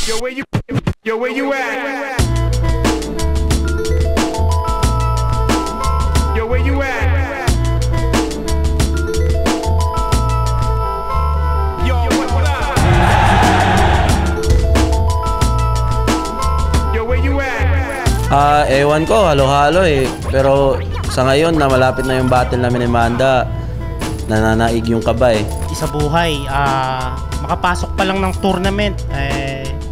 Yo, where you at? Yo, where you at? Yo, what up? Yo, where you at? Ewan ko, halo-halo eh. Pero sa ngayon na malapit na yung battle namin ni Manda, nananaig yung kaba eh. Isa buhay, makapasok pa lang ng tournament,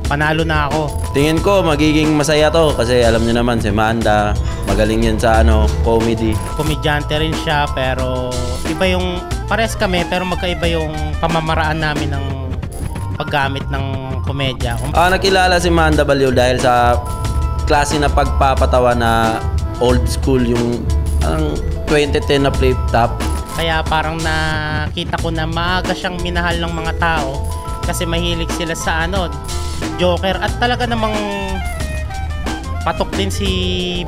panalo na ako. Tingin ko magiging masaya to kasi alam niyo naman si Manda, magaling yan sa comedy. Komedyante rin siya pero iba yung, pares kami pero magkaiba yung pamamaraan namin ng paggamit ng komedya. Nakilala si Manda Baliw dahil sa klase na pagpapatawa na old school, yung 2010 na flip top. Kaya parang nakita ko na maaga siyang minahal ng mga tao kasi mahilig sila sa Joker at talaga namang patok din si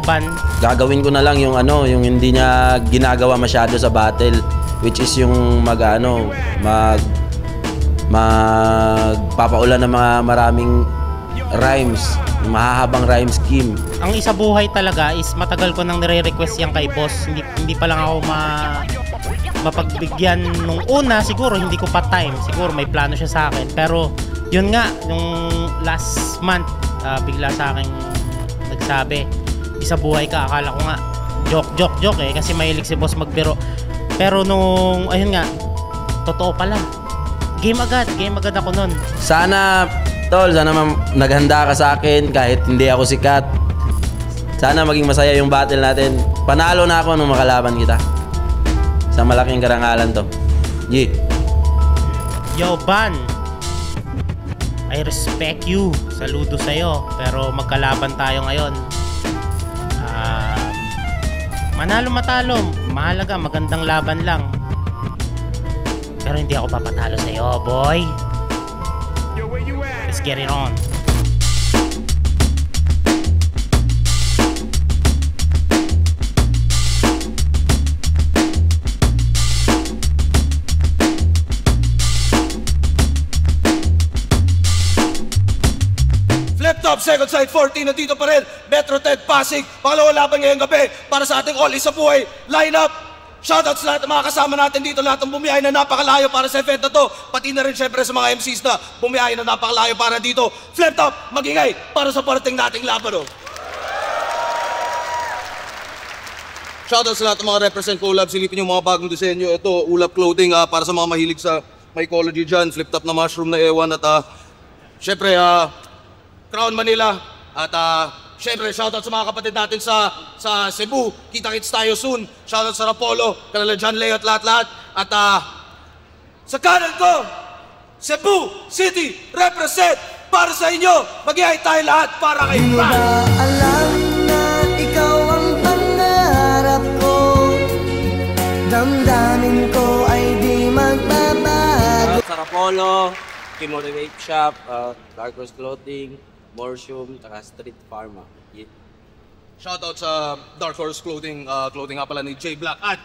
Ban. Gagawin ko na lang yung yung hindi niya ginagawa masyado sa battle, which is yung magpapaulan ng mga maraming rhymes, mahahabang rhyme scheme. Ang isa buhay talaga is matagal ko nang nire-request yan kay boss. Hindi pa lang ako mapagbigyan nung una, siguro hindi ko pa time. Siguro may plano siya sa akin. Pero yun nga, nung last month, bigla sa akin nagsabi, isa buhay ka. Akala ko nga, joke eh. Kasi mahilig si boss magbiro. Pero nung, ayun nga, totoo pala. Game agad ako nun. Sana, tol, naghanda ka sa akin kahit hindi ako sikat. Sana maging masaya yung battle natin. Panalo na ako nung makalaban kita. Sa malaking karangalan to. Yeah. Yo, Ban. I respect you. Saludo sa'yo. Pero magkalaban tayo ngayon. Manalo matalo. Mahalaga, magandang laban lang. Pero hindi ako papatalo sa'yo, boy. Let's get it on. Flip top, second side, 14, nandito pa rin. Metro Ted Pasig, pangalawang laban ngayong gabi para sa ating all isa buhay lineup. Shoutouts sa lahat ng mga kasama natin dito, lahat ng bumiyahe na napakalayo para sa event na to. Pati na rin syempre sa mga MCs na bumiyahe na napakalayo para dito. Flip top, magingay para sa parating nating laban. Shoutouts sa lahat ng mga represent collab. Silipin yung mga bagong disenyo. Ito, Ulap Clothing para sa mga mahilig sa mycology dyan. Flip top na mushroom na ewan at syempre Crown Manila at syempre shoutout sa mga kapatid natin sa Cebu. Kita-kits tayo soon. Shoutout sa Rapolo, kanala John Leo at lahat-lahat. At sa kanan ko, Cebu City represent para sa inyo. Mag-ihay tayo lahat para kay Frank. Di mo ba alam na ikaw ang pangarap ko? Damdamin ko ay di magbabago. Sa Rapolo, Kimori Vape Shop, Dark Horse Clothing, Morshum, taka Street Pharma. Yeah. Shoutout sa Dark Horse Clothing, clothing nga pala ni J Black. At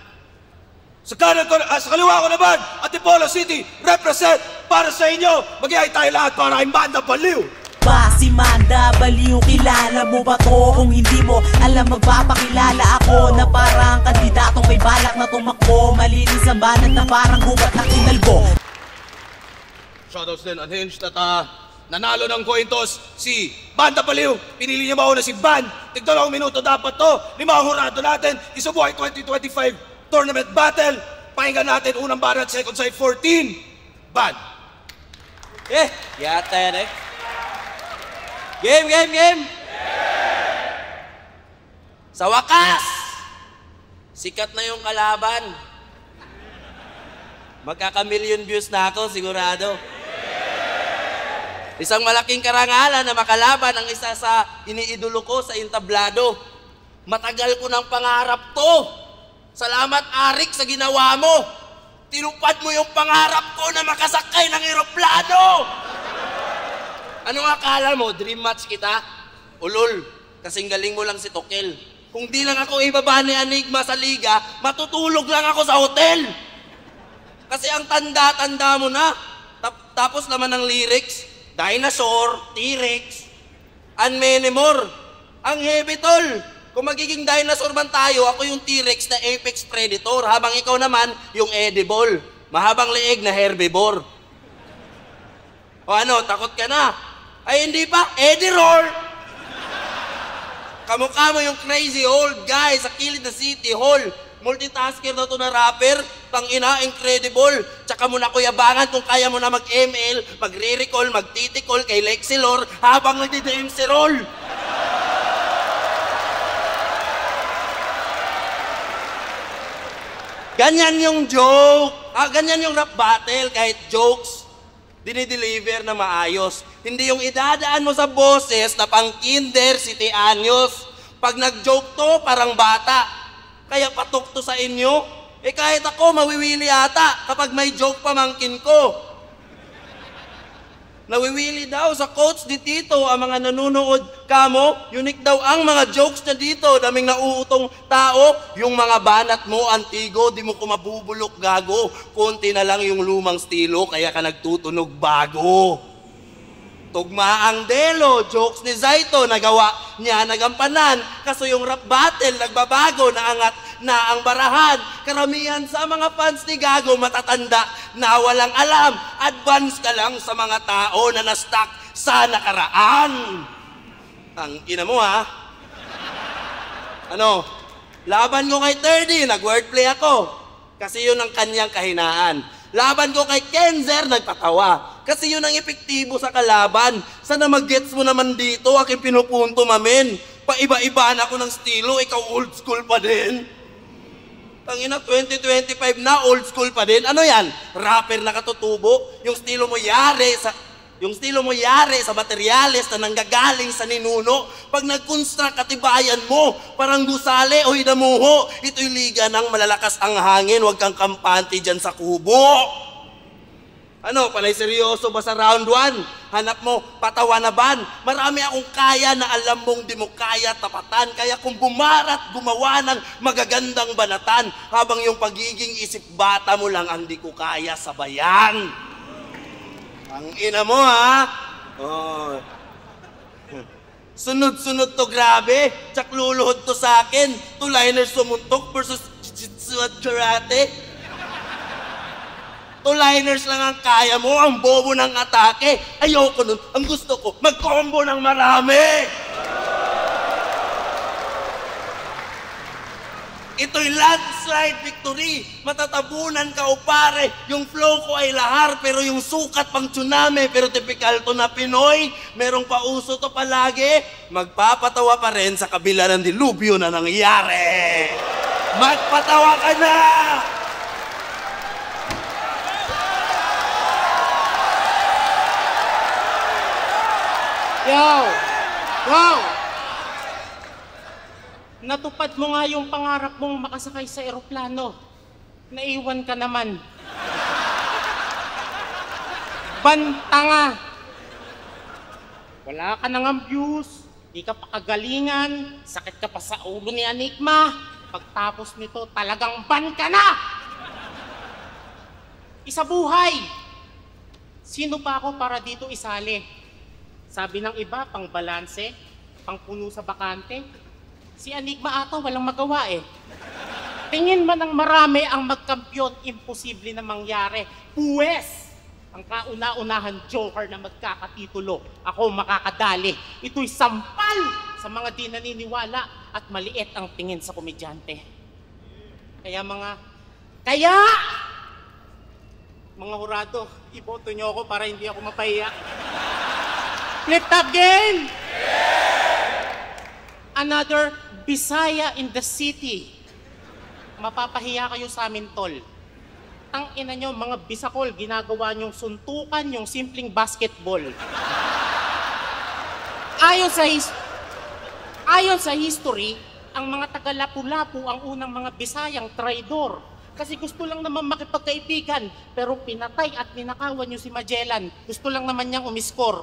sa kanan ko, sa kaliwa ko naman, Antipolo City, represent para sa inyo. Mag-ihay tayo lahat para kay Manda Baliw. Si Manda Baliw, kilala mo ba to? Kung hindi mo alam, magpapakilala ako na parang kandidatong may balak na tumakbo. Malinis ang banat na parang gubat na kinalbo. Shoutouts din, Unhinged at nanalo ng coin toss si Manda Baliw. Pinili niya mauna si Ban. Tigdalawang minuto dapat to. Limang hurado natin. Isubuhay 2025 tournament battle. Pakinggan natin unang barat, second side 14. Ban. Yata yan Game! Sa wakas, sikat na yung kalaban. Magkaka-million views na ako, sigurado. Isang malaking karangalan na makalaban ang isa sa iniidolo ko sa entablado. Matagal ko ng pangarap to. Salamat, Arik, sa ginawa mo. Tinupad mo yung pangarap ko na makasakay ng eroplano. Ano akala mo? Dream match kita? Ulol, kasing galing mo lang si Tokel. Kung di lang ako ibaba ni Enigma sa liga, matutulog lang ako sa hotel. Kasi ang tanda-tanda mo na. Tapos naman ng lyrics, dinosaur, T-Rex, and many more. Ang heavy, tol. Kung magiging dinosaur man tayo, ako yung T-Rex na apex predator, habang ikaw naman yung edible, mahabang leeg na herbivore. O ano, takot ka na? Ay hindi pa, Eddie Roar! Kamukha mo yung crazy old guy sa kilid na City Hall. Multitasker na to na rapper, tangina, incredible. Tsaka mo na kuyabangan kung kaya mo na mag-ML, magre-recall, magtitikol kay Lexilor habang nagdidaim si Roll. Ganyan yung joke. Ganyan yung rap battle, kahit jokes, dinideliver na maayos. Hindi yung idadaan mo sa boses na pang kinder, city anyos. Pag nag-joke to, parang bata. Kaya patok to sa inyo. Eh kahit ako, mawiwili ata kapag may joke pamangkin ko. Nawiwili daw sa quotes ni Tito ang mga nanonood. Kamo, unique daw ang mga jokes na dito. Daming nauutong tao. Yung mga banat mo, antigo, di mo ko mabubulok gago. Konti na lang yung lumang stilo, kaya ka nagtutunog bago. Tugmaang Delo, jokes ni Zaito, nagawa niya nagampanan. Kaso yung rap battle, nagbabago, naangat na ang barahan. Karamihan sa mga fans ni Gago matatanda na walang alam. Advance ka lang sa mga tao na na-stuck sa nakaraan. Ang ina mo ha? Ano? Laban ko kay 30, nag-wordplay ako. Kasi yun ang kanyang kahinaan. Laban ko kay Kenzer, nagpatawa. Kasi yun ang epektibo sa kalaban. Sana mag-gets mo naman dito, aking pinupunto mamin. Paiba-ibaan ako ng stilo, ikaw old school pa din. Tangina, 2025 na, old school pa din. Ano yan? Rapper na katutubo? Yung stilo mo yari sa materyales na nanggagaling sa ninuno. Pag nag-construct, katibayan mo. Parang gusali o hidamuho. Ito'y liga ng malalakas ang hangin. Huwag kang kampante dyan sa kubo. Ano, panay seryoso ba sa round 1? Hanap mo, patawanaban. Marami akong kaya na alam mong di mo kaya tapatan. Kaya kung bumarat, gumawa ng magagandang banatan. Habang yung pagiging isip bata mo lang ang di ko kaya sabayan. Ang ina mo ha? Oh. Sunod-sunod to grabe. Tsak luluhod to sa akin. Two-liners sumuntok versus jiu-jitsu at karate. Two-liners lang ang kaya mo, ang bobo ng atake. Ayoko nun. Ang gusto ko, mag-combo ng marami. Ito'y landslide victory. Matatabunan ka o pare. Yung flow ko ay lahar, pero yung sukat pang tsunami. Pero typical to na Pinoy. Merong pauso to palagi. Magpapatawa pa rin sa kabila ng dilubyo na nangyari. Magpatawa ka na! Yo! Wow! Natupad mo nga yung pangarap mong makasakay sa eroplano. Naiwan ka naman. Bantanga! Wala ka nang views, di ka pa kagalingan, sakit ka pa sa ulo ni Enigma. Pagtapos nito, talagang ban ka na! Isa buhay! Sino pa ako para dito isali? Sabi ng iba, pang balanse, pang puno sa bakante. Si Enigma ata walang magawa eh. Tingin man ng marami ang magkampiyon, imposible na mangyari. Puwes! Ang kauna-unahan joker na magkakatitulo. Ako makakadali. Ito'y sampal sa mga di naniniwala at maliit ang tingin sa komedyante. Kaya mga hurado, iboto nyo ako para hindi ako mapahiya. Flip top game! Another Bisaya in the city. Mapapahiya kayo sa amin, tol. Tangina nyo, mga Bisakol, ginagawa nyong suntukan yung simpleng basketball. Ayon sa history, ang mga taga-Lapu-Lapu ang unang mga Bisayang traidor. Kasi gusto lang naman makipagkaibigan, pero pinatay at ninakawan nyo si Magellan. Gusto lang naman niyang umiskor.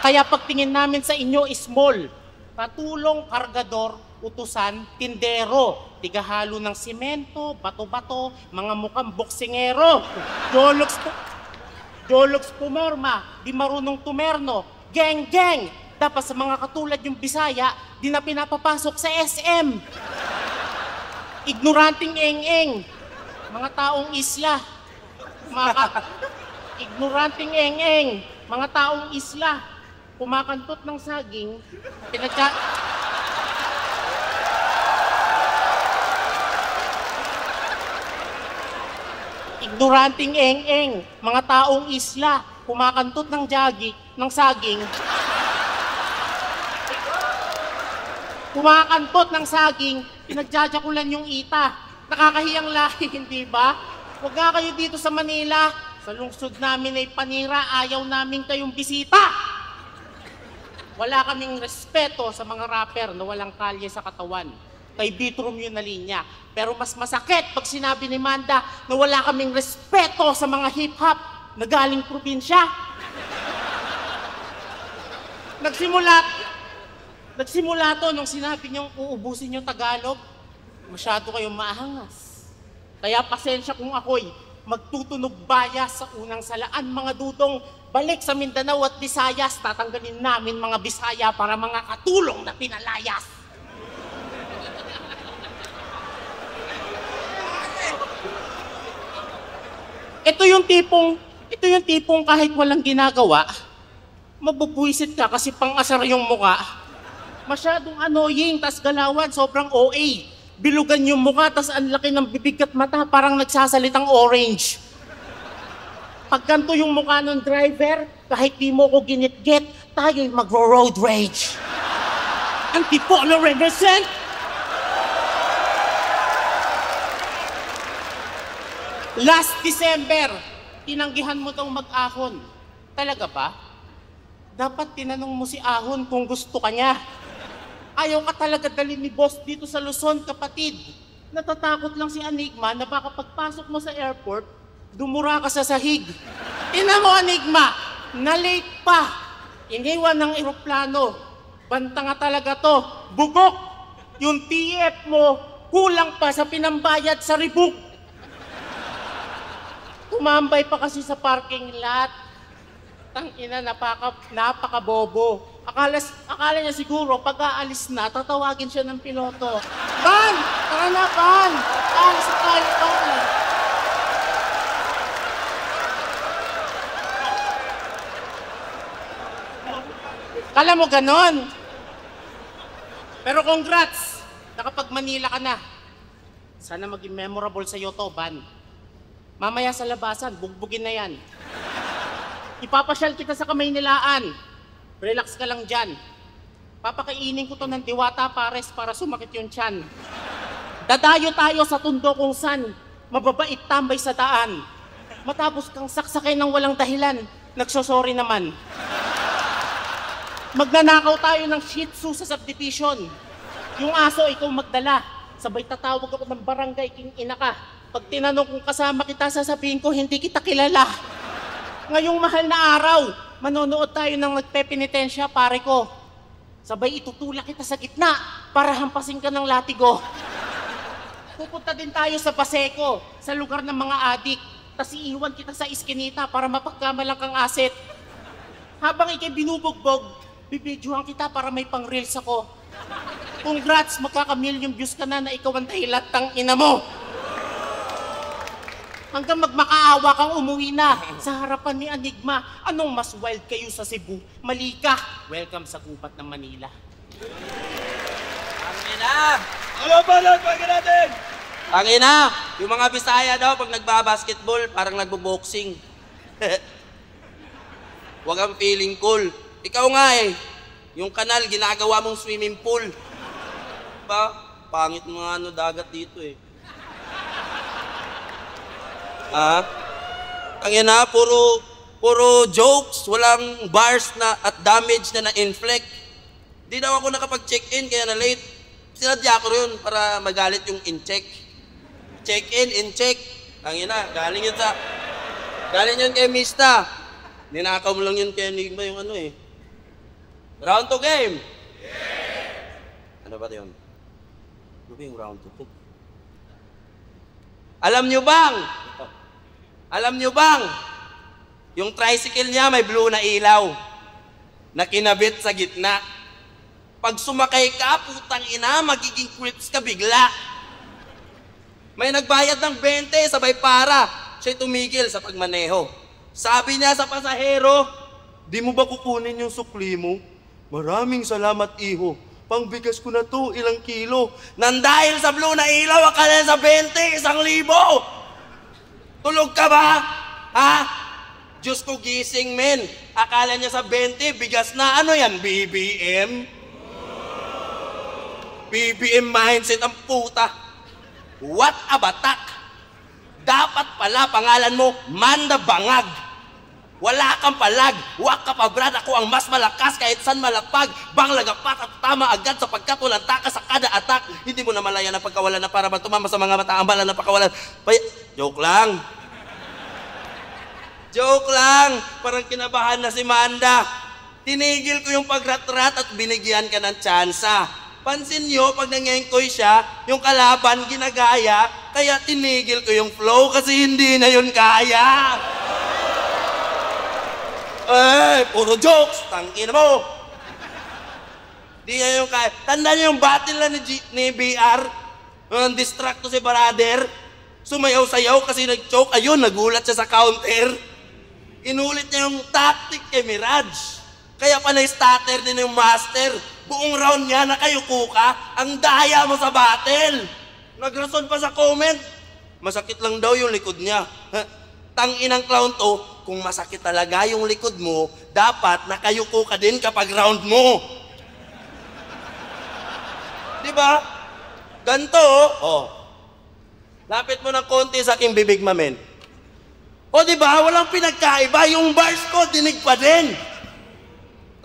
Kaya pagtingin namin sa inyo, small. Patulong, kargador, utusan, tindero. Tigahalo ng simento, bato-bato, mga mukhang boksingero. Jologs po. Jologs pumorma, di marunong tumerno. Geng, geng! Dapat sa mga katulad yung Bisaya, di na pinapapasok sa SM. Ignoranting eng-eng. Mga taong isla. Ignoranting eng-eng. Mga taong isla. Kumakantot ng saging, ignoranting eng-eng, mga taong isla, kumakantot ng saging, kumakantot ng saging, pinagjajakulan yung ita. Nakakahiyang lahi, hindi ba? Huwag nga kayo dito sa Manila. Sa lungsod namin ay panira, ayaw namin kayong bisita. Wala kaming respeto sa mga rapper na walang kalye sa katawan. Kay Beatroom yun na linya. Pero mas masakit pag sinabi ni Manda na wala kaming respeto sa mga hip-hop na galing probinsya. Nagsimula to nung sinabi niyong uubusin yung Tagalog. Masyado kayong maahangas. Kaya pasensya kung ako'y magtutunog bayas sa unang salaan, mga dudong. Balik sa Mindanao at Visayas, tatanggalin namin mga Bisaya para mga katulong na pinalayas. Ito yung tipong kahit walang ginagawa, mabubwisit ka kasi pang-asar yung muka. Masyadong annoying, tas galawan, sobrang OA. Bilugan yung muka, tas ang laki ng bibig at mata, parang nagsasalitang orange. Pag ganito yung mukha ng driver, kahit di mo ko ginit-get, tayo'y magro-road rage. Antipolo represent! Last December, tinanggihan mo daw mag-ahon. Talaga ba? Dapat tinanong mo si Ahon kung gusto ka niya. Ayaw ka talaga dalhin ni boss dito sa Luzon, kapatid. Natatakot lang si Enigma na baka pagpasok mo sa airport, dumura ka sa sahig. Ina mo, Enigma, na-late pa. Iniwan ng eroplano. Banta nga talaga to. Bugok. Yung TF mo, kulang pa sa pinambayad sa ribuk. Tumambay pa kasi sa parking lot. Tangina, napaka-bobo. Akala niya siguro, pag aalis na, tatawagin siya ng piloto. Ban! Tara na, Ban! Alis na tayo, Ban! Kala mo ganon. Pero congrats, nakapag Manila ka na. Sana maging memorable sa'yo to, Ban. Mamaya sa labasan, bugbugin na yan. Ipapasyal kita sa Kamaynilaan. Relax ka lang dyan. Papakainin ko to ng Diwata Pares para sumakit yung tiyan. Dadayo tayo sa tundo kung san mababait tambay sa daan. Matapos kang saksakin ng walang dahilan, nagsosorry naman. Magnanakaw tayo ng Shih Tzu sa subdivision. Yung aso ikaw magdala. Sabay tatawag ako ng barangay king ina ka. Pag tinanong kung kasama kita, sasabihin ko hindi kita kilala. Ngayong mahal na araw, manonood tayo ng nagpepenitensya, pare ko. Sabay itutulak kita sa gitna para hampasin ka ng latigo. Pupunta din tayo sa Paseco, sa lugar ng mga adik. Tas iiwan kita sa iskinita para mapagkamalang kang asset. Habang ikay binubugbog, bibidyohan kita para may pang-reels ako. Congrats, magkaka-million views ka na ikaw ang dahilan tang ina mo. Hanggang magmakaawa kang umuwi na sa harapan ni Enigma. Anong mas wild kayo sa Cebu? Mali ka. Welcome sa gubat ng Manila. Tangina! Ano ba lang pagka natin? Tangina! Yung mga Bisaya daw pag nagbabasketball, parang nagbo-boxing. Huwag ang feeling cool. Ikaw nga eh. Yung kanal, ginagawa mong swimming pool. Ba? Pangit mga dagat dito eh. Ang na, puro jokes, walang bars na at damage na na-inflict. Di daw ako nakapag-check-in kaya na late. Sinadya ko yun para magalit yung in-check. Check-in, in-check. Ang na, galing yun kay Mista. Ninakaw mo lang yun kay Enigma yung ano eh. Round 2 game! Yeah! Ano ba yun? Ano ba yung round 2? Alam nyo bang, Yung tricycle niya may blue na ilaw na kinabit sa gitna. Pag sumakay ka, putang ina, magiging creeps ka bigla. May nagbayad ng 20, sabay para. Siya'y tumigil sa pagmaneho. Sabi niya sa pasahero, di mo ba kukunin yung sukli mo? Maraming salamat, iho. Pangbigas ko na to, ilang kilo. Nang dahil sa blue na ilaw, akala sa 20, 1,000. Tulog ka ba? Ha? Diyos ko gising, men. Akala niya sa 20, bigas na. Ano yan, BBM? BBM mindset ang puta. What a batak. Dapat pala pangalan mo, Manda Bangag. Wala kang palag, wak ka pa brad, ako ang mas malakas kahit san malapag. Bang lagapat at tama agad sapagkat walang takas sa kada atak. Hindi mo na malaya na pagkawalan na para ba tumama sa mga mata ang bala na pagkawalan. Joke lang. Joke lang. Parang kinabahan na si Manda. Tinigil ko yung pagratrat at binigyan ka ng tsansa. Pansin nyo, pag nangengkoy siya, yung kalaban ginagaya, kaya tinigil ko yung flow kasi hindi na yun kaya. Puro jokes, tangina mo. Di niya yung kaya. Tanda niyo yung battle na ni BR? Distract to si brother. Sumayaw-sayaw kasi nag-choke. Ayun, nagulat siya sa counter. Inulit niya yung tactic kay Mirage. Kaya pa na-stutter din yung master. Buong round niya nakayuko ka, ang daya mo sa battle. Nagrason pa sa comment. Masakit lang daw yung likod niya. Tanginang clown to, kung masakit talaga yung likod mo, dapat nakayuko ka din kapag round mo. Diba? Ganto, oh. Lapit mo ng konti sa aking bibig, mamen. O diba, walang pinagkaiba. Yung bars ko, dinig pa din.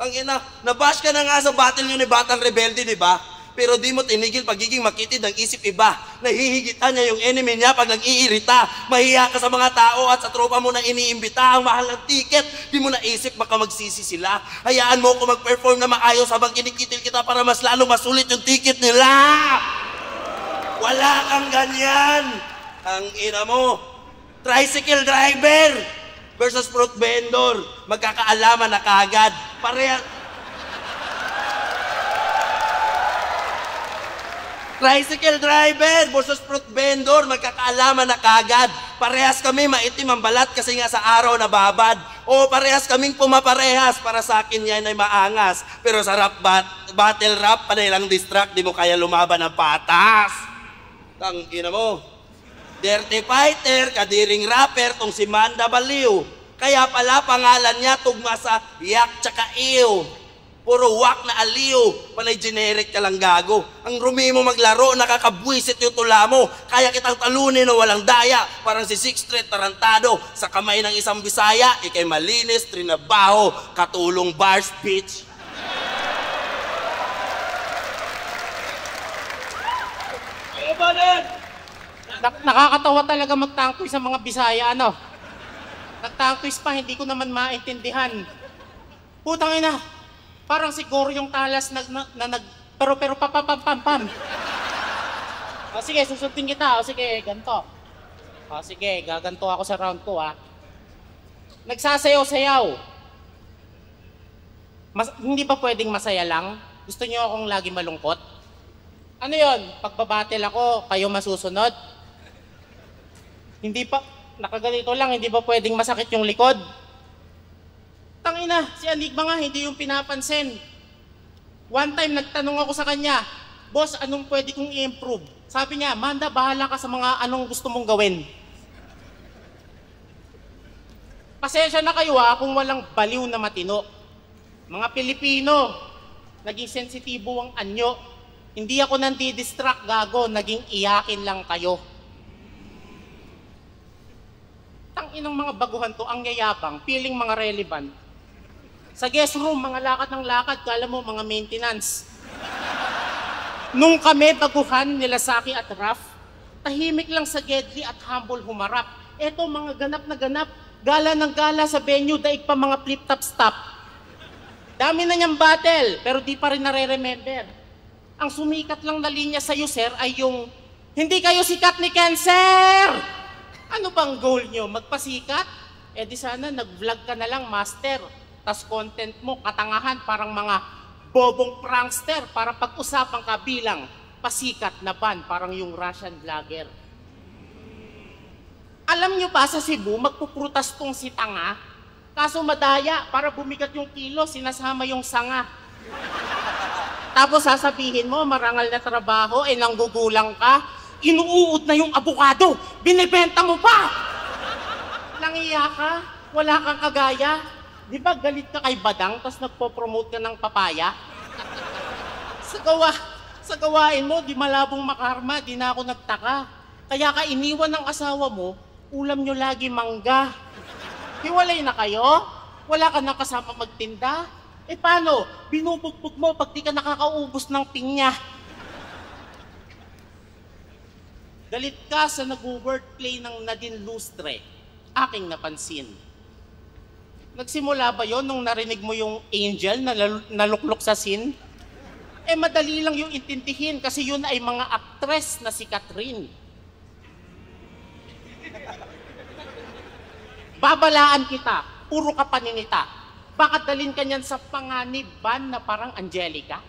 Tangina, nabash ka na nga sa battle nyo ni Batang Rebelde, di ba? Pero di mo tinigil pagiging makitid ng isip iba. Nahihigitan niya yung enemy niya pag nag-iirita. Mahiya ka sa mga tao at sa tropa mo na iniimbita ang mahal ng ticket. Di mo naisip baka magsisi sila. Hayaan mo ko mag-perform na maayos habang kinikitil kita para mas lalo masulit yung ticket nila. Wala kang ganyan. Ang ina mo. Tricycle driver versus fruit vendor. Magkakaalaman na kagad. Tricycle driver versus fruit vendor. Magkakaalaman na kagad. Parehas kami maitim ang balat kasi nga sa araw nababad. O parehas kaming pumaparehas. Para sa akin yan ay maangas. Pero sa battle rap, panilang distract, di mo kaya lumaban ng patas. Tangina mo. Dirty fighter, kadiring rapper, tong si Manda Baliw. Kaya pala pangalan niya tugma sa yak tsaka ew. Puro wak na aliw. Panay generic ka lang gago. Ang rumi mo maglaro, nakakabwisit yung tula mo. Kaya kitang talunin na walang daya. Parang si Sixth Street tarantado. Sa kamay ng isang Bisaya, ikay malinis, trinabaho, katulong bars, bitch. Ano ba din? Nakakatawa talaga magtangkoy sa mga Bisaya, ano? Nagtangkoys pa, hindi ko naman maintindihan. Putang ina, parang siguro yung talas pero pam. O sige, susundin kita. O sige, ganito. O sige, gaganto ako sa round 2, ha. Nagsasayaw-sayaw. Hindi ba pwedeng masaya lang? Gusto niyo akong lagi malungkot? Ano yon? Pagbabattle ako, kayo masusunod? Hindi pa, nakaganito lang, hindi ba pwedeng masakit yung likod? Tangina, si Enigma nga, hindi yung pinapansin. One time, nagtanong ako sa kanya, boss, anong pwede kong i-improve? Sabi niya, Manda, bahala ka sa mga anong gusto mong gawin. Pasensya na kayo kung walang baliw na matino. Mga Pilipino, naging sensitibo ang anyo. Hindi ako nandidistract, gago, naging iyakin lang kayo. Inang mga baguhan to, ang yayabang, feeling mga relevant. Sa guest room, mga lakad ng lakad, kala mo mga maintenance. Nung kami baguhan nila Saki at Raf, tahimik lang sa Gedli at humble humarap. Eto mga ganap na ganap, gala ng gala sa venue, daig pa mga flip-top stop. Dami na niyang battle, pero di pa rin nare-remember. Ang sumikat lang na linya sa'yo, sir, ay yung, hindi kayo sikat ni Cancer! Ano bang goal nyo? Magpasikat? Eh di sana nag-vlog ka na lang, master. Tas content mo, katangahan, parang mga bobong prankster para pag-usapan ka bilang pasikat na ban, parang yung Russian vlogger. Alam nyo ba sa Cebu, magpuprutas tong si tanga? Kaso madaya, para bumigat yung kilo, sinasama yung sanga. Tapos sasabihin mo, marangal na trabaho, eh nanggugulang ka, inuuod na yung abukado, binibenta mo pa! Langiya ka, wala kang kagaya. Di ba galit ka kay Badang, tapos nagpo-promote ka ng papaya? Sa gawain mo, di malabong makarma, di na ako nagtaka. Kaya ka iniwan ng asawa mo, ulam nyo lagi mangga. Hiwalay na kayo? Wala ka nang kasama magtinda? Eh paano? Binubugbog mo pag di ka nakakaubos ng pinya. Galit ka sa nag-wordplay ng Nadine Lustre. Aking napansin. Nagsimula ba yon nung narinig mo yung angel na naluklok sa scene? Eh madali lang yung intindihin kasi yun ay mga aktres na si Catherine. Babalaan kita, puro ka paninita. Bakit dalhin ka niyan sa panganiban na parang Angelica?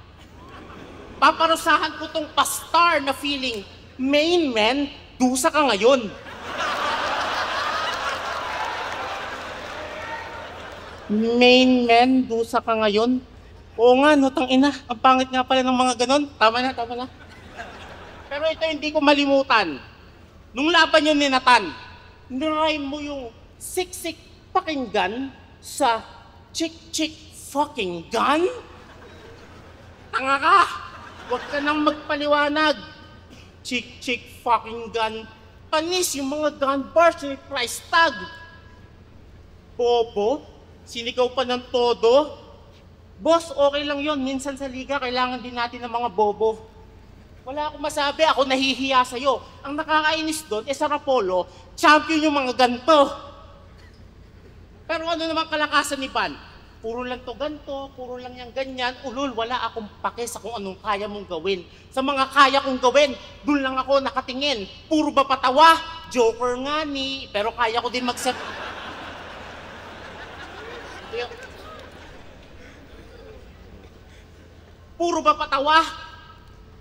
Paparusahan ko tong pastar na feeling, main man, dusa ka ngayon. Main man, dusa ka ngayon. Oo nga, no, tangina. Ang pangit nga pala ng mga ganon. Tama na. Pero ito hindi ko malimutan. Nung laban yung ni Nathan, nirime mo yung siksik pakinggan sa chick fucking gun? Tanga ka! Huwag ka nang magpaliwanag. Chick fucking gun. Panis yung mga gun bars ni price tag. Bobo, sinigaw pa ng todo. Boss, okay lang yon. Minsan sa liga, kailangan din natin ng mga bobo. Wala akong masabi, ako nahihiya sa'yo. Ang nakakainis doon, sa Rapolo, champion yung mga ganto. Pero ano naman kalakasan ni Van? Puro lang to ganto, puro lang yung ganyan. Ulul, wala akong pake sa kung anong kaya mong gawin. Sa mga kaya kong gawin, dun lang ako nakatingin. Puro ba patawa? Joker nga ni, pero kaya ko din mag-set. Puro ba patawa?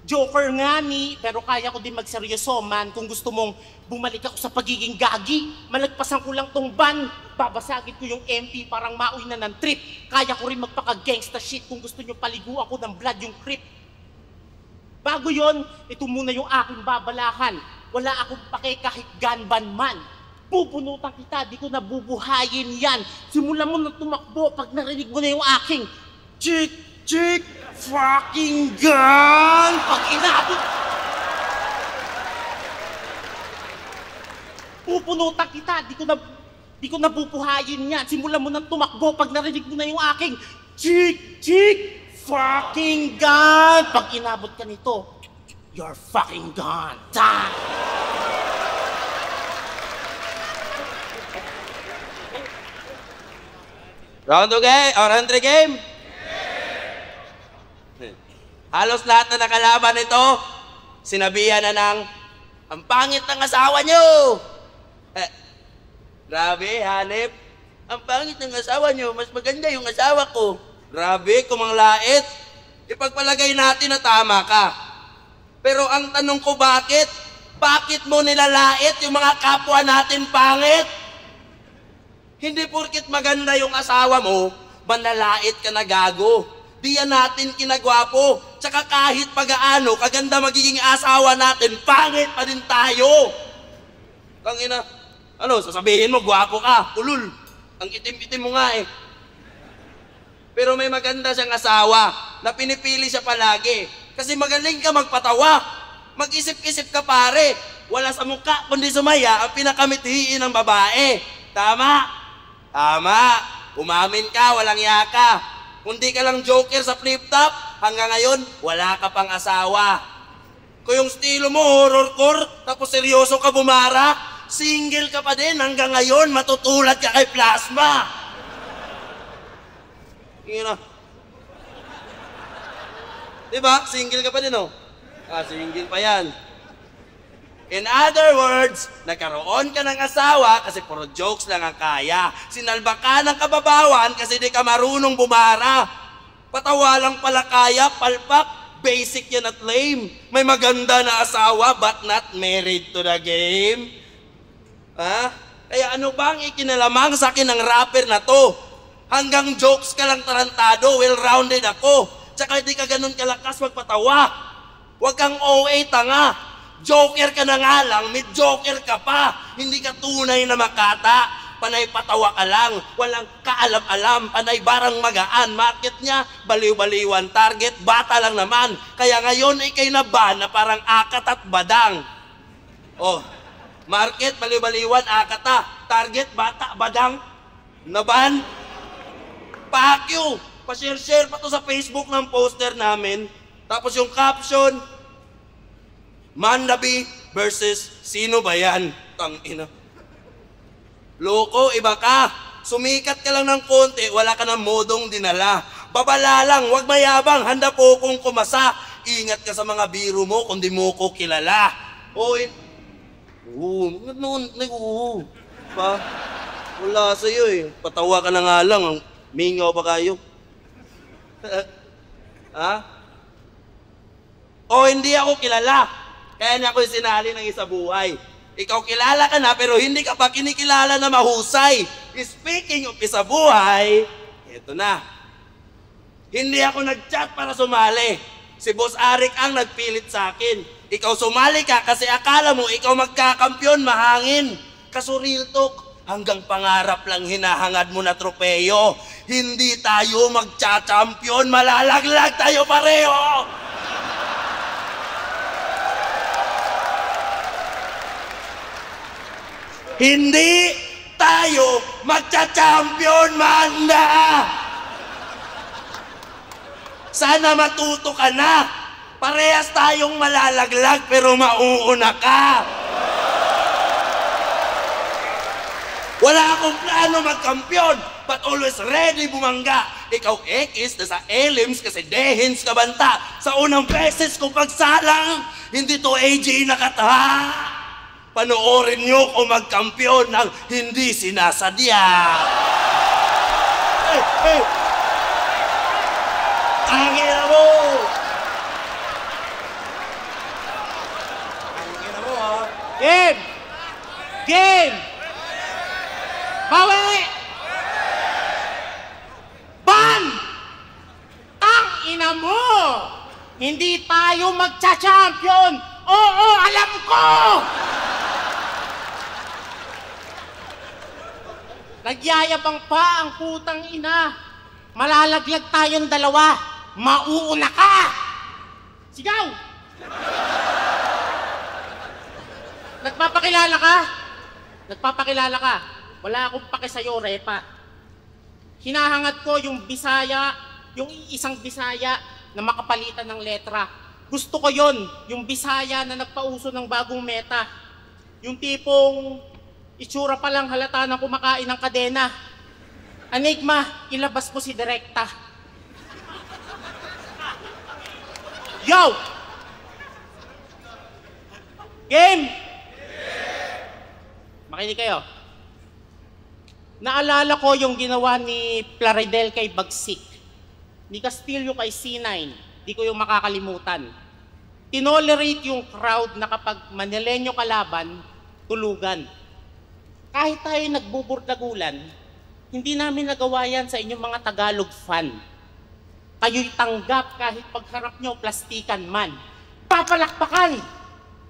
Joker nga ni, pero kaya ko din magseryoso man. Kung gusto mong bumalik ako sa pagiging gagi, malagpasan ko lang tong ban. Babasagin ko yung MP parang mauwi na ng trip. Kaya ko rin magpaka-gangsta shit kung gusto nyo paligo ako ng blood yung creep. Bago yon, ito muna yung aking babalahan. Wala akong pake kahit gunban man. Pupunutan kita, di ko nabubuhayin yan. Simulan mo na tumakbo pag narinig mo na yung aking chick fucking gun! Pag inabot, pupunutan kita, di ko nabubuhayin yan. Simulan mo nang tumakbo pag narinig mo na yung aking chick fucking gun! Pag inabot ka nito, you're fucking gone. Ta! Round 3 game? Halos lahat na nakalaban nito, sinabihan na ng, ang pangit ng asawa nyo! Grabe, hanip. Ang pangit ng asawa nyo, mas maganda yung asawa ko. Grabe, kumanglait. Ipagpalagay natin na tama ka. Pero ang tanong ko bakit? Bakit mo nilalait yung mga kapwa natin pangit? Hindi porkit maganda yung asawa mo, manlalait ka na gago. Di yan natin kinagwapo. Tsaka kahit pag-aano, kaganda magiging asawa natin, pangit pa din tayo. Tangina, ano, sasabihin mo, gwapo ka, ulul. Ang itim-itim mo nga eh. Pero may maganda siyang asawa na pinipili siya palagi. Kasi magaling ka magpatawa. Mag-isip-isip ka pare. Wala sa mukha, kundi sumaya ang pinakamithiin ng babae. Tama? Tama. Umamin ka, walang yaka. Kung di ka lang joker sa flip-top, hanggang ngayon, wala ka pang asawa. Kung yung estilo mo, horrorcore, tapos seryoso ka bumara, single ka pa din hanggang ngayon, matutulad ka kay Plasma. Tingin na. Diba? Single ka pa din, oh. Single pa yan. In other words, nagkaroon ka ng asawa kasi puro jokes lang ang kaya. Sinalba ka ng kababawan kasi di ka marunong bumara. Patawa lang pala kaya, palpak, basic yan at lame. May maganda na asawa but not married to the game. Ha? Kaya ano bang ikinalamang sa akin ng rapper na to? Hanggang jokes ka lang tarantado, well-rounded ako. Tsaka di ka ganun kalakas magpatawa. Huwag kang OA tanga. Joker ka na nga lang, may joker ka pa. Hindi ka tunay na makata. Panay patawa ka lang, walang kaalam-alam, panay barang magaan. Market niya, baliw-baliwan. Target, bata lang naman. Kaya ngayon ikay naban na parang akat at badang. Oh, market, baliw-baliwan, akata. Target, bata, badang. Naban. Pa-Q. Pa-share-share pa to sa Facebook ng poster namin. Tapos yung caption, Mandabi versus sino ba yan? Tangina. Loko, iba ka. Sumikat ka lang ng konti, wala ka ng modong dinala. Babala lang, wag mayabang, handa po kong kumasa. Ingat ka sa mga biro mo kung di mo ko kilala. Pa? Wala sa'yo eh. Patawa ka na nga lang, mingaw pa kayo. Ha? Hindi ako kilala. Kaya niya ako sinali ng isa buhay. Ikaw kilala ka na pero hindi ka pa kinikilala na mahusay. Speaking of isa buhay, eto na. Hindi ako nag-chat para sumali. Si Boss Arik ang nagpilit sa akin. Ikaw sumali ka kasi akala mo ikaw magkakampyon, mahangin. Kaso real talk, hanggang pangarap lang hinahangad mo na tropeyo. Hindi tayo magcha-champion, malalaglag tayo pareho! Hindi tayo magcha-champion, Manda! Sana matuto ka na. Parehas tayong malalaglag pero mauuna ka. Wala akong plano magkampiyon, but always ready bumangga. Ikaw X na sa elims kasi dehins ka banta. Sa unang beses kong pagsalang, hindi to AJ nakata. Panoorin nyo kung magkampiyon ng hindi sinasadya. Tangina mo! Tangina mo, ha? Game! Game! Bawi! Ban! Tangina mo! Hindi tayo magcha-champion! Oo, alam ko! Nagyayabang pa ang putang ina. Malalaglag tayong dalawa. Mauuna ka! Sigaw! Nagpapakilala ka? Nagpapakilala ka? Wala akong pake sa'yo, Repa. Hinahangat ko yung Bisaya, yung isang Bisaya na makapalitan ng letra. Gusto ko yon, yung Bisaya na nagpauso ng bagong meta. Yung tipong itsura pa lang halata na kumakain ng kadena. Enigma, ilabas mo si Direkta. Yo! Game! Makinig kayo. Naalala ko yung ginawa ni Plaridel kay Bagsik, ni Castillo kay C9. Di ko yung makakalimutan. Tinolerate yung crowd na kapag Manileño kalaban, tulugan. Kahit tayo nagbuburdagulan, hindi namin nagawa yan sa inyong mga Tagalog fan. Kayo'y tanggap kahit pagharap nyo, plastikan man. Papalakpakan!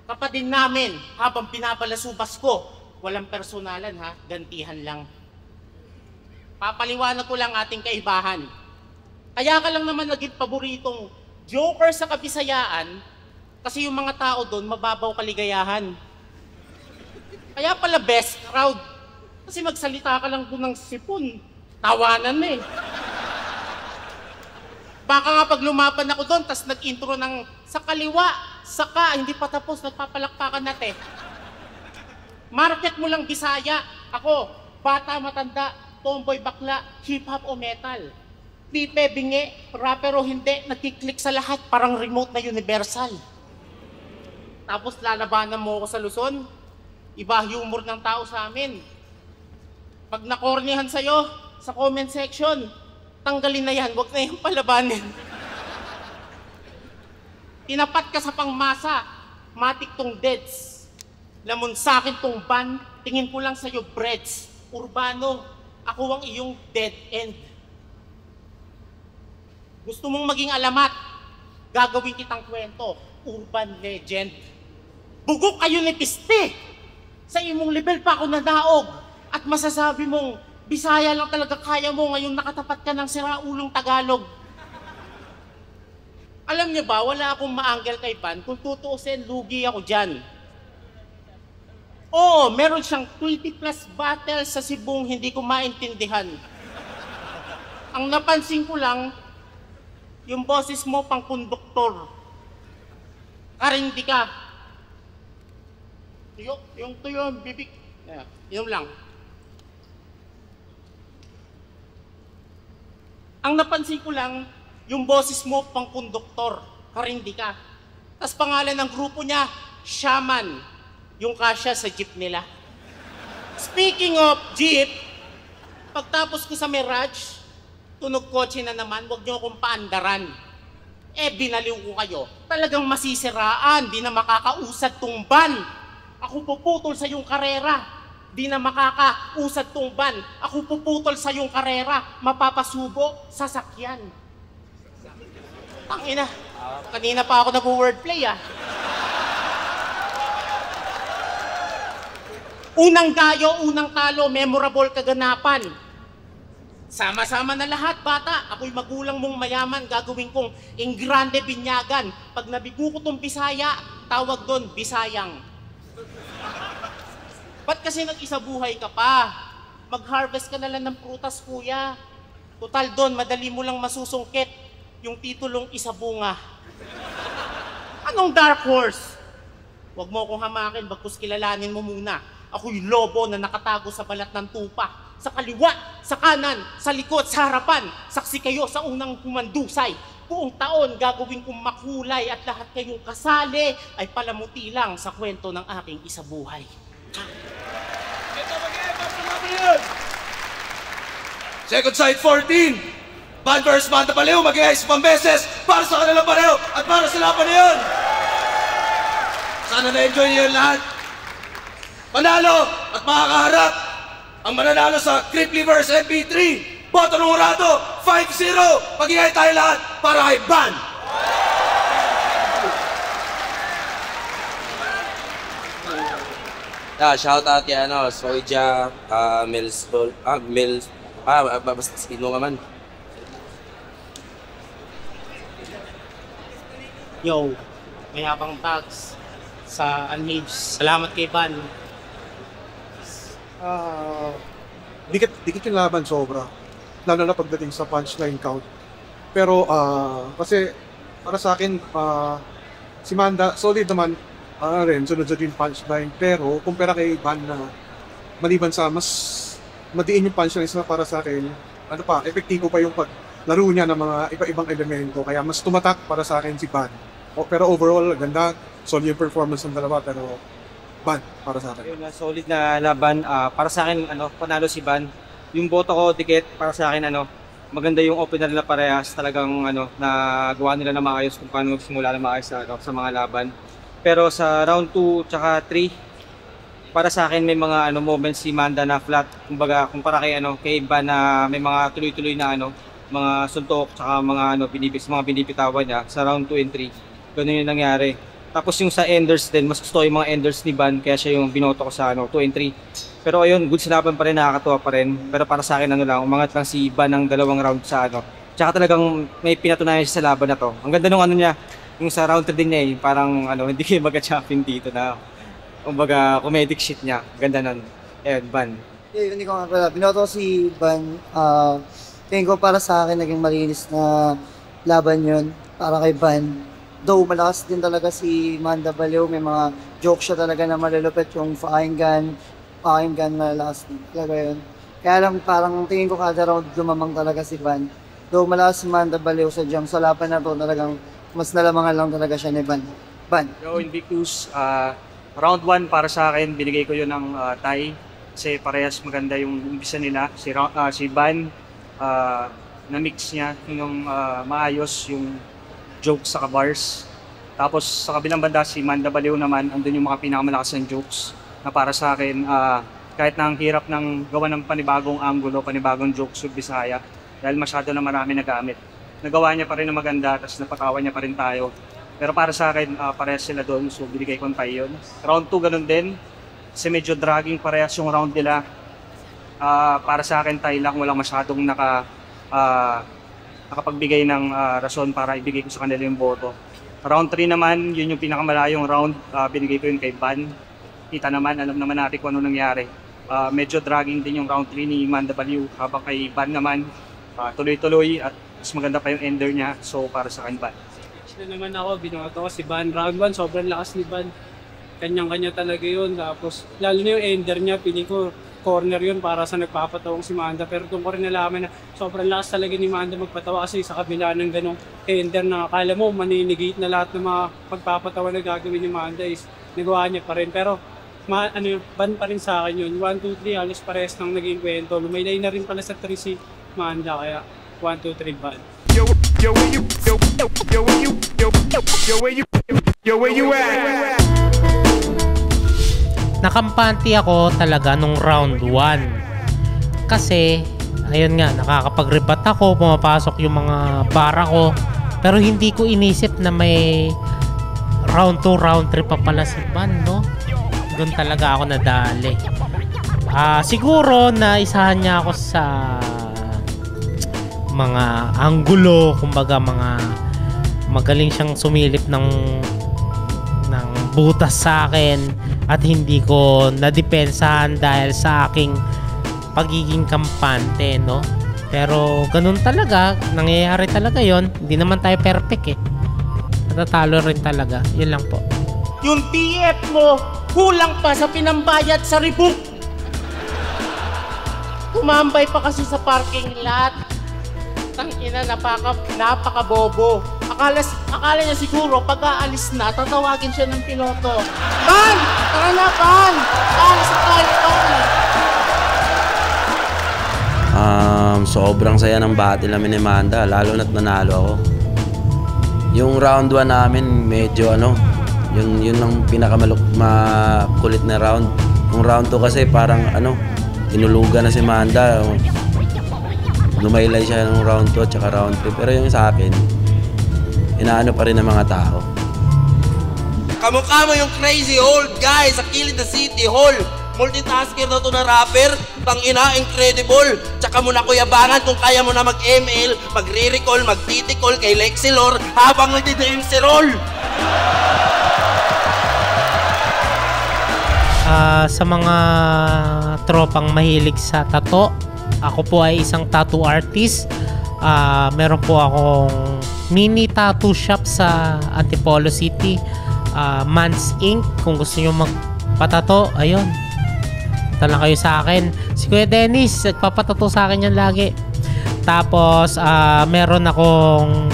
Kapatid namin, habang pinapalasubas ko, walang personalan ha, gantihan lang. Papaliwanag ko lang ating kaibahan. Kaya ka lang naman naging paboritong joker sa Kabisayaan kasi yung mga tao doon mababaw kaligayahan. Kaya pala best crowd. Kasi magsalita ka lang doon ng sipon. Tawanan na eh. Baka nga pag lumapan ako doon, tas nag-intro ng sa kaliwa, saka, hindi pa tapos, nagpapalakpakan natin. Market mo lang Bisaya. Ako, bata, matanda, tomboy, bakla, hip-hop o metal. Pipe, bingi, rapper o hindi, nagkiklik sa lahat, parang remote na universal. tapos lalabanan mo ako sa Luzon. Iba humor ng tao sa amin. Pag nakornihan sa'yo sa comment section, tanggalin na yan, huwag na yung palabanin. Tinapat ka sa pangmasa, matik tong deads. Lamon sa akin tong ban, tingin ko lang sa'yo breads. Urbano, ako ang iyong dead end. Gusto mong maging alamat, gagawin kitang kwento, urban legend. Bugok kayo ni Piste! Sa imong level pa ako nadaog at masasabi mong Bisaya lang talaga kaya mo ngayong nakatapat ka ng siraulong Tagalog. Alam niyo ba, wala akong maanggal kay Van. Kung tutuusin, lugi ako dyan. Oo, meron siyang 20 plus battles sa Cebong hindi ko maintindihan. Ang napansin ko lang, yung boses mo pang konduktor. Karindi ka. Yung tuyo, bibig. Yun lang. Ang napansin ko lang, yung boses mo pang konduktor. Karindi ka. Tapos pangalan ng grupo niya, Shaman. Yung kasya sa jeep nila. Speaking of jeep, pagtapos ko sa Mirage, tunog kotse na naman, huwag niyo akong paandaran. Binaliw ko kayo. Talagang masisiraan, di na makakausad tong van. Ako puputol sa iyong karera. Di na makakausad tong van. Ako puputol sa iyong karera. Mapapasubo, sasakyan. Tangina, kanina pa ako nag-wordplay ah. Unang gayo, unang talo, memorable kaganapan. Sama-sama na lahat, bata. Ako'y magulang mong mayaman, gagawin kong ingrande binyagan. Pag nabigo ko tong Bisaya, tawag doon, Bisayang. Ba't kasi nag-isa buhay ka pa? Mag-harvest ka na lang ng prutas, kuya. Total doon, madali mo lang masusungkit yung titulong isa bunga. Anong dark horse? Huwag mo akong hamakin, bagkus kilalanin mo muna. Ako'y lobo na nakatago sa balat ng tupa. Sa kaliwa, sa kanan, sa likod, sa harapan. Saksi kayo sa unang humandusay. Buong taon gagawin kong makulay at lahat kayong kasali ay palamuti lang sa kwento ng aking isabuhay. Second side 14. Van vs. Manda Baliw, mag-iayos pang beses para sa kanilang pareho at para sa laban na yun. Sana na-enjoy niyo yun lahat. Panalo at makakaharap ang mananalo sa Cripply vs. MP3. Boto ng Urado, 5-0. Pag-iay tayo lahat para kay Van. Shout out kay Soja, basta speed mo ka man. Yo, may habang tags sa Unhinged. Salamat kay Van. Dikit yung laban sobra. Lalo na pagdating sa punchline count. Pero kasi para sa akin, si Manda, solid naman rin, sunod-sunod yung punchline. Pero kumpara kay Van na maliban sa mas madiin yung punchlines na para sa akin, epektibo pa yung paglaro niya ng mga iba-ibang elemento. Kaya mas tumatak para sa akin si Van. Pero overall, ganda, solid yung performance ng dalawa. Pero Van, para sa akin. Yun, solid na laban. Para sa akin, panalo si Van. Yung boto ko, dikit, para sa akin, maganda yung opener nila parehas. Talagang, nagawa nila na maayos kung paano magsimula na maayos sa mga laban. Pero sa round 2 tsaka 3, para sa akin may mga moments si Manda na flat. Kumbaga, kumpara kay Van na may mga tuloy-tuloy na mga suntok tsaka mga binibitawan niya sa round 2 and 3. Ganun yung nangyari. Tapos yung sa enders din, mas gusto ko yung mga enders ni Van, kaya siya yung binoto ko sa 2 and 3. Pero ayun, good sinaban pa rin, nakakatuwa pa rin. Pero para sa akin umangat lang si Van ng 2 round sa Tsaka talagang may pinatunayan siya sa laban na to. Ang ganda nung niya, yung sa round 3 din niya parang hindi kayo mag-champion dito na kumbaga comedic shit niya. Ganda nun. Ayun, Van. Hindi ko nga pala. Binoto ko si Van. Tingin ko para sa akin naging malinis na laban yun para kay Van. Though malakas din talaga si Manda Baliw, may mga joke siya talaga na malulupit yung pakinggan malakas din talaga yun. Kaya lang parang tingin ko kada round lumamang talaga si Van. Though malakas si Manda Baliw sa laban na to talagang mas nalamangan lang talaga siya ni Van. Ban. Yo, Invictus, round 1 para sa akin, binigay ko yun ng tie. Kasi parehas maganda yung umpisa nila. Si Ban, na-mix niya yung maayos yung jokes sa bars. Tapos sa kabilang banda, si Manda Baliw naman, andun yung mga pinakamalakas ng jokes na para sa akin, kahit na ang hirap ng gawa ng panibagong angulo, panibagong jokes with Bisaya, dahil masyado na marami nagamit. Nagawa niya pa rin na maganda, tapos napatawa niya pa rin tayo. Pero para sa akin, parehas sila doon, so binigay ko tayo yun. Round 2 ganun din, kasi medyo dragging parehas yung round nila. Para sa akin, tayo lang, walang masyadong nakapagbigay ng rason para ibigay ko sa kanila yung boto. Round 3 naman, yun yung pinakamalayong round, binigay ko yun kay Ban. Kita naman, alam naman natin kung ano nangyari. Medyo dragging din yung round 3 ni Manda Baliw, habang kay Ban naman, tuloy-tuloy at mas maganda pa yung ender niya, so para sa akin Ban. Sila naman ako, binoto ko si Ban. Round 1, sobrang lakas ni Ban. Kanyang-kanya talaga yun. Tapos, lalo na yung ender niya, piling ko corner yun para sa nagpapatawang si Manda. Pero doon ko rin nalaman na sobrang lakas talaga ni Manda magpatawa kasi sa kabila ng ganong ender na akala mo maninigate na lahat ng mga pagpapatawa na gagawin ni Manda is nagawa niya pa rin. Pero Ban pa rin sa akin yun. 1, 2, 3, halos pares ng naging kwento. Lumaylay na rin pala sa 3 si Manda, kaya 1, 2, 3 Ban. Yo, where you at? Nakampante ako talaga nung round 1. Kasi, ayun nga, nakakapag-rebat ako, pumapasok yung mga bara ko. Pero hindi ko inisip na may round 2, round 3 pa pala si Ban, no? Doon talaga ako nadali. Siguro na isahan niya ako sa mga anggulo, kumbaga mga magaling siyang sumilip ng butas sa akin at hindi ko nadepensahan dahil sa aking pagiging kampante, no? Pero ganun talaga, nangyayari talaga yon. Hindi naman tayo perfect eh. Natatalo rin talaga. Yun lang po. Yung TF mo, kulang pa sa pinambayad sa rebook. Tumambay pa kasi sa parking lot. Tangina, napaka-bobo. Akala niya siguro pag aalis na, tatawagin siya ng piloto. Ban! Tara na, Ban! Aalis na tayo, Ban! Sobrang saya ng battle namin ni Manda, lalo na't nanalo ako. Yung round 1 namin, medyo yun ang pinakamakulit na round. Yung round 2 kasi parang tinulugan na si Manda. Lumaylay siya ng round 2 at saka round 3. Pero yung sa akin, inaano pa rin ng mga tao. Kamukha mo yung crazy old guy sa Kilid the City Hall. Multitasker na to na rapper. Tangina, incredible. Tsaka mo na kuyabangan kung kaya mo na mag-ML, magre-recall, mag-TT-call kay Lexilor habang nagdi-DM si Roll. Sa mga tropang mahilig sa tattoo, ako po ay isang tattoo artist. Meron po akong mini tattoo shop sa Antipolo City, Mans Inc. Kung gusto nyo magpatato, ayun, tala kayo sa akin. Si Kuya Dennis, nagpapatato sa akin yan lagi. Tapos meron akong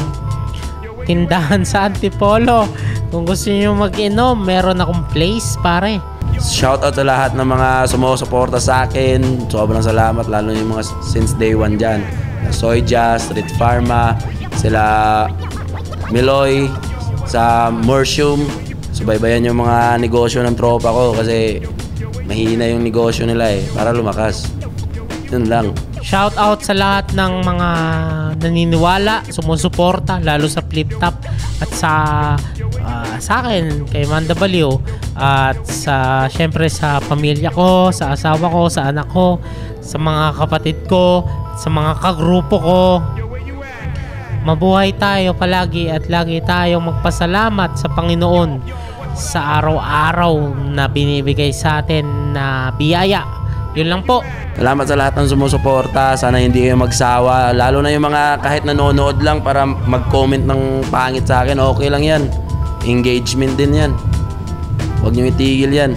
tindahan sa Antipolo. Kung gusto nyo mag-inom, meron akong place, pare. Shoutout sa lahat ng mga sumusuporta sa akin. Sobrang salamat, lalo yung mga since day 1 dyan. Soyja, Street Pharma, sila Miloy, sa Mortium. Subaybayan yung mga negosyo ng tropa ko kasi mahina yung negosyo nila para lumakas. Yun lang. Shout out sa lahat ng mga naniniwala, sumusuporta, lalo sa Flip Top at sa akin, kay Manda Baliw, at syempre sa pamilya ko, sa asawa ko, sa anak ko, sa mga kapatid ko, sa mga kagrupo ko. Mabuhay tayo palagi at lagi tayong magpasalamat sa Panginoon sa araw-araw na binibigay sa atin na biyaya. Yun lang po. Salamat sa lahat ng sumusuporta. Sana hindi kayo magsawa. Lalo na yung mga kahit nanonood lang para mag-comment ng pangit sa akin. Okay lang yan. Engagement din yan. Huwag nyo itigil yan.